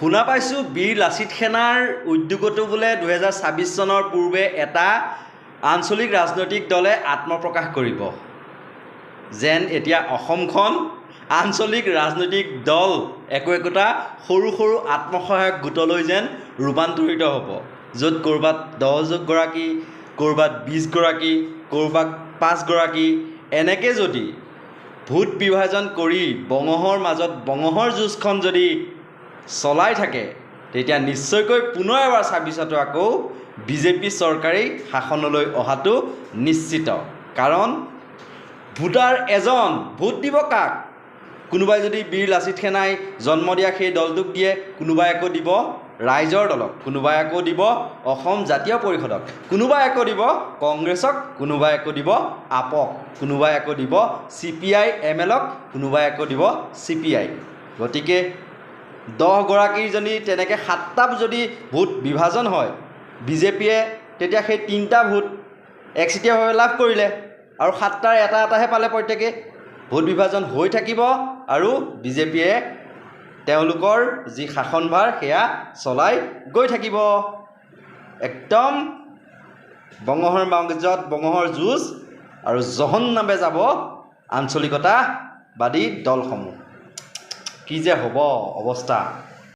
শুনা পাইছোঁ বীৰ লাচিত সেনাৰ উদ্যোগতো বোলে 2026 চনৰ পূৰ্বে এটা আঞ্চলিক ৰাজনৈতিক দলে আত্মপ্ৰকাশ কৰিব যেন এতিয়া অসমখন আঞ্চলিক ৰাজনৈতিক দল একোটা সৰু সৰু আত্মসহায়ক গোটলৈ যেন ৰূপান্তৰিত হ'ব য'ত ক'ৰবাত 10 গৰাকী ক'ৰবাত 20 গৰাকী ক'ৰবাত 5 গৰাকী এনেকৈ যদি ভোট বিভাজন কৰি বঙহৰ মাজত বঙহৰ যুঁজখন যদি চলাই থাকে তেতিয়া নিশ্চয়কৈ পুনৰ এবাৰ 26তো আকৌ বিজেপি চৰকাৰেই শাসনলৈ অহাটো নিশ্চিত কাৰণ ভোটাৰ এজন ভোট দিব কাক কোনোবাই যদি বীৰ লাচিত সেনাই জন্ম দিয়া সেই দলটোক দিয়ে কোনোবাই আকৌ দিব ৰাইজৰ দলক কোনোবাই আকৌ দিব অসম জাতীয় পৰিষদক কোনোবাই আকৌ দিব কংগ্ৰেছক কোনোবাই আকৌ দিব আপক কোনোবাই আকৌ দিব CPI MLক কোনোবাই আকৌ দিব CPI গতিকে 10 গৰাকীৰ যদি তেনেকৈ 7টা যদি ভোট বিভাজন হয় বিজেপিয়ে তেতিয়া সেই 3টা ভোট একচিটিয়াভাৱে লাভ কৰিলে আৰু 7টাৰ এটাহে পালে প্ৰত্যেকে ভোট বিভাজন হৈ থাকিব আৰু বিজেপিয়ে তেওঁলোকৰ যি শাসনভাৰ সেয়া চলাই গৈ থাকিব একদম বঙহৰ মাজত বঙহৰ যুঁজ আৰু জহন্নামে যাব আঞ্চলিকতাবাদী দলসমূহ কি যে হ'ব অৱস্থা